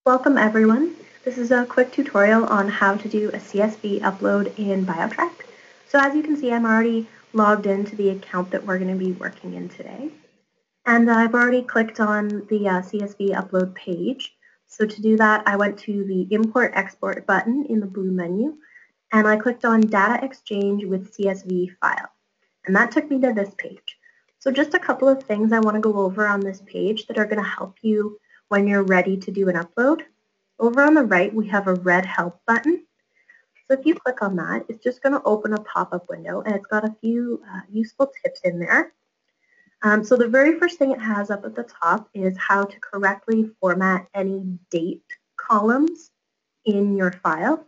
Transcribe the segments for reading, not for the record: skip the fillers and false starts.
Welcome everyone. This is a quick tutorial on how to do a CSV upload in BioTrack. So as you can see, I'm already logged into the account that we're going to be working in today. And I've already clicked on the CSV upload page. So to do that, I went to the Import Export button in the blue menu, and I clicked on Data Exchange with CSV File. And that took me to this page. So just a couple of things I want to go over on this page that are going to help you when you're ready to do an upload. Over on the right, we have a red Help button. So if you click on that, it's just going to open a pop-up window, and it's got a few useful tips in there. So the very first thing it has up at the top is how to correctly format any date columns in your file.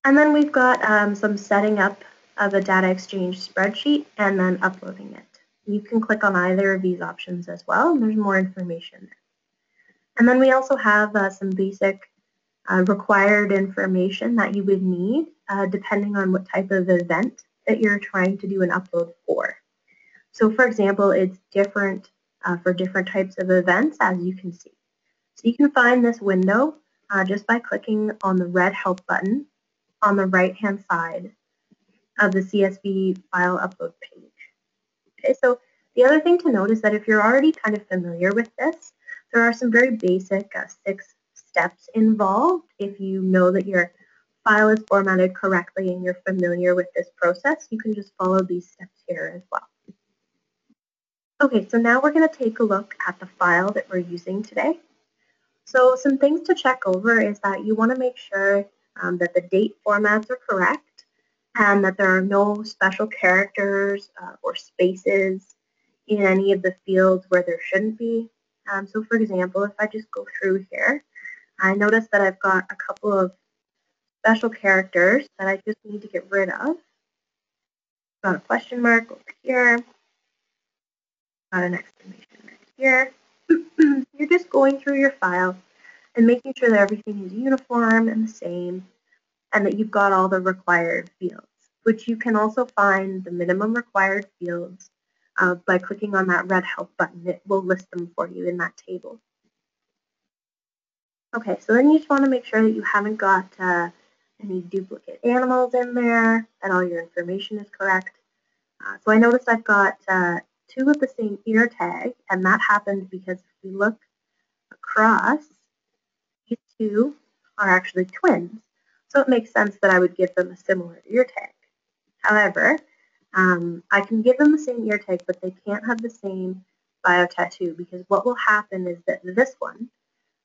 And then we've got some setting up of a data exchange spreadsheet and then uploading it. You can click on either of these options as well, and there's more information there. And then we also have some basic required information that you would need depending on what type of event that you're trying to do an upload for. So for example, it's different for different types of events, as you can see. So you can find this window just by clicking on the red Help button on the right-hand side of the CSV file upload page. Okay, so the other thing to note is that if you're already kind of familiar with this, there are some very basic 6 steps involved if you know that your file is formatted correctly and you're familiar with this process. You can just follow these steps here as well. Okay, so now we're going to take a look at the file that we're using today. So some things to check over is that you want to make sure that the date formats are correct and that there are no special characters or spaces in any of the fields where there shouldn't be. So for example, if I just go through here, I notice that I've got a couple of special characters that I just need to get rid of. Got a question mark over here, got an exclamation mark here. You're just going through your file and making sure that everything is uniform and the same, and that you've got all the required fields, which you can also find the minimum required fields by clicking on that red Help button. It will list them for you in that table. Okay, so then you just want to make sure that you haven't got any duplicate animals in there, that all your information is correct. So I noticed I've got 2 with the same ear tag, and that happened because if we look across, these 2 are actually twins. So it makes sense that I would give them a similar ear tag. However, I can give them the same ear tag, but they can't have the same bio tattoo, because what will happen is that this one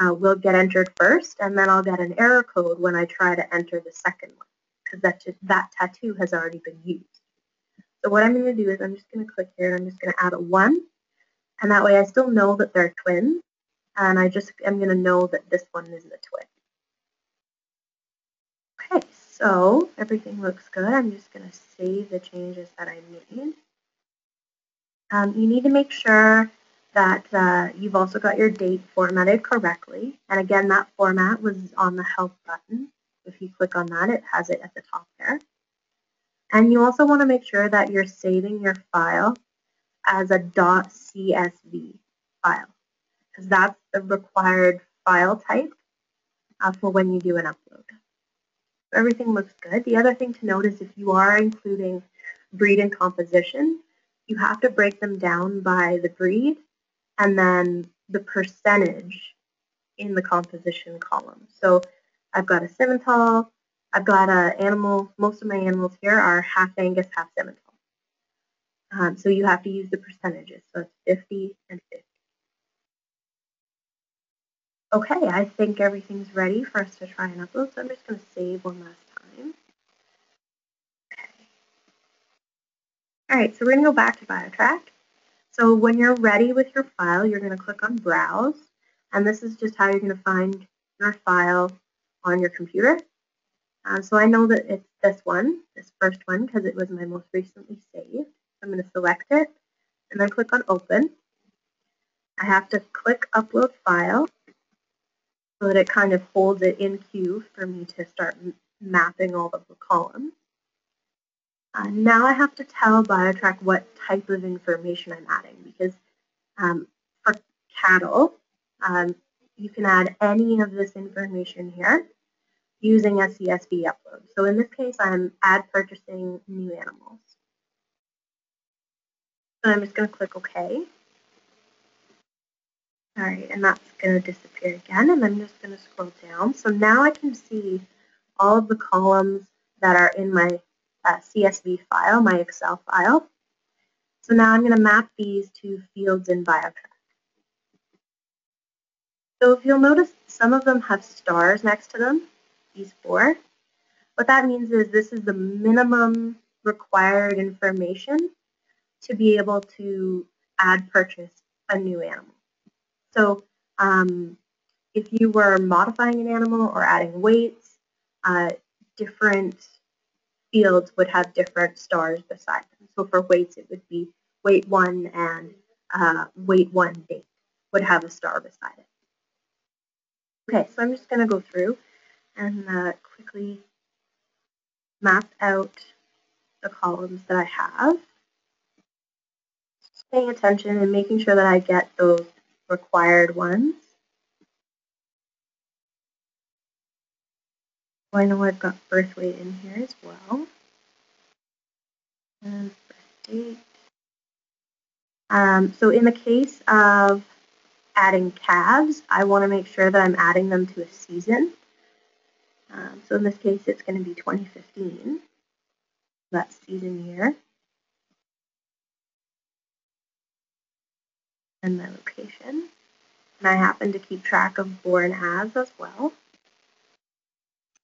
will get entered first, and then I'll get an error code when I try to enter the second one, because that tattoo has already been used. So what I'm going to do is I'm just going to click here, and I'm just going to add a 1, and that way I still know that they're twins, and I just am going to know that this one is the twin. Okay, so everything looks good. I'm just going to save the changes that I made. You need to make sure that you've also got your date formatted correctly. And again, that format was on the Help button. If you click on that, it has it at the top there. And you also want to make sure that you're saving your file as a .csv file, because that's the required file type for when you do an upload. Everything looks good. The other thing to note is if you are including breed and composition, you have to break them down by the breed and then the percentage in the composition column. So I've got a Simmental, I've got an animal, most of my animals here are half Angus, half Simmental. So you have to use the percentages, so it's 50 and 50. Okay, I think everything's ready for us to try and upload, so I'm just going to save one last time. Okay. All right, so we're going to go back to BioTrack. So when you're ready with your file, you're going to click on Browse, and this is just how you're going to find your file on your computer. So I know that it's this one, this first one, because it was my most recently saved. I'm going to select it and then click on Open. I have to click Upload File so that it kind of holds it in queue for me to start mapping all of the columns. Now I have to tell BioTrack what type of information I'm adding, because for cattle, you can add any of this information here using a CSV upload. So in this case, I'm add purchasing new animals. So I'm just going to click OK. All right, and that's going to disappear again, and I'm just going to scroll down. So now I can see all of the columns that are in my CSV file, my Excel file. So now I'm going to map these to fields in BioTrack. So if you'll notice, some of them have stars next to them, these 4. What that means is this is the minimum required information to be able to add purchase a new animal. So if you were modifying an animal or adding weights, different fields would have different stars beside them. So for weights, it would be weight 1 and weight 1 date would have a star beside it. Okay, so I'm just going to go through and quickly map out the columns that I have. Just paying attention and making sure that I get those required ones. So I know I've got birth weight in here as well. And birth date. So in the case of adding calves, I want to make sure that I'm adding them to a season. So in this case, it's going to be 2015, that season year. And my location. And I happen to keep track of born as well.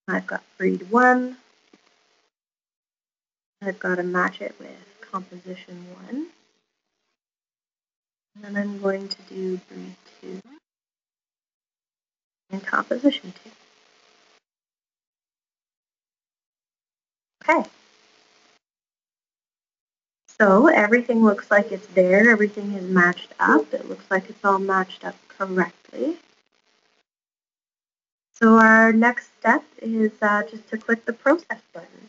I've got breed 1. I've got to match it with composition 1. And then I'm going to do breed 2 and composition 2. Okay. So everything looks like it's there. Everything is matched up. It looks like it's all matched up correctly. So our next step is just to click the process button.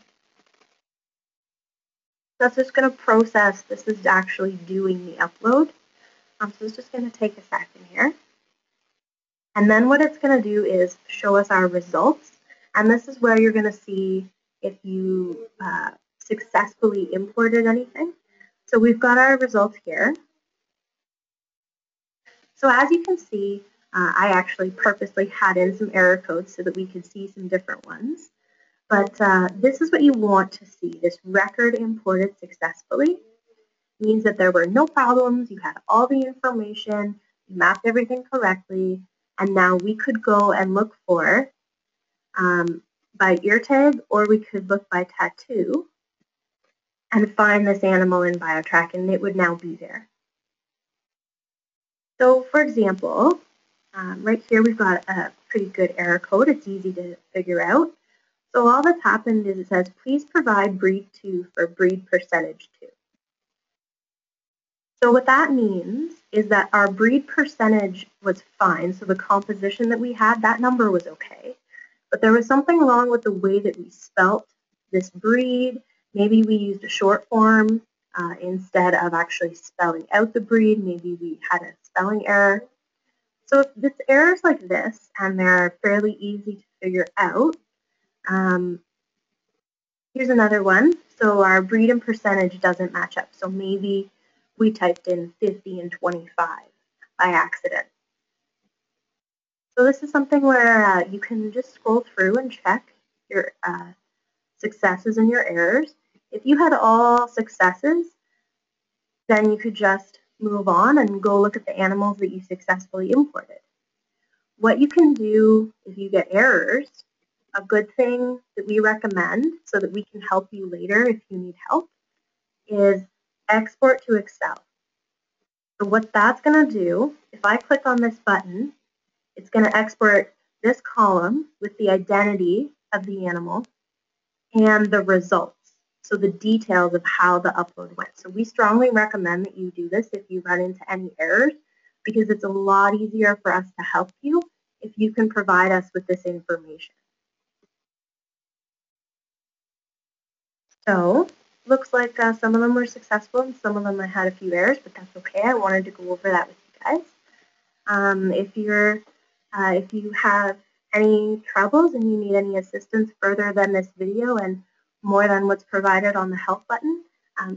That's just going to process. This is actually doing the upload. So it's just going to take a second here. And then what it's going to do is show us our results. And this is where you're going to see if you successfully imported anything. So we've got our results here. So as you can see, I actually purposely had in some error codes so that we could see some different ones. But this is what you want to see. This record imported successfully means that there were no problems, you had all the information, you mapped everything correctly, and now we could go and look for by ear tag, or we could look by tattoo and find this animal in BioTrack, and it would now be there. So for example, right here we've got a pretty good error code. It's easy to figure out. So all that's happened is it says, please provide breed 2 for breed percentage 2. So what that means is that our breed percentage was fine. So the composition that we had, that number was okay. But there was something wrong with the way that we spelt this breed. Maybe we used a short form instead of actually spelling out the breed. Maybe we had a spelling error. So if it's errors like this, and they're fairly easy to figure out, here's another one. So our breed and percentage doesn't match up. So maybe we typed in 50 and 25 by accident. So this is something where you can just scroll through and check your successes and your errors. If you had all successes, then you could just move on and go look at the animals that you successfully imported. What you can do if you get errors, a good thing that we recommend so that we can help you later if you need help, is export to Excel. So what that's going to do, if I click on this button, it's going to export this column with the identity of the animal and the results, so the details of how the upload went. So we strongly recommend that you do this if you run into any errors, because it's a lot easier for us to help you if you can provide us with this information. So looks like some of them were successful and some of them I had a few errors, but that's okay. I wanted to go over that with you guys. If you're If you have any troubles and you need any assistance further than this video and more than what's provided on the help button,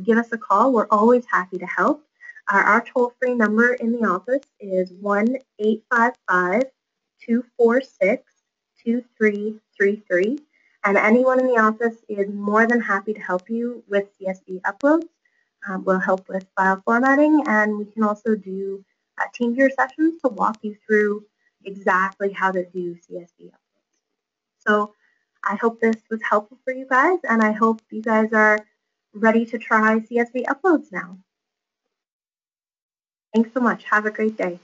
give us a call. We're always happy to help. Our toll-free number in the office is 1-855-246-2333, and anyone in the office is more than happy to help you with CSV uploads. We'll help with file formatting, and we can also do team viewer sessions to walk you through exactly how to do CSV uploads. So I hope this was helpful for you guys, and I hope you guys are ready to try CSV uploads now. Thanks so much. Have a great day.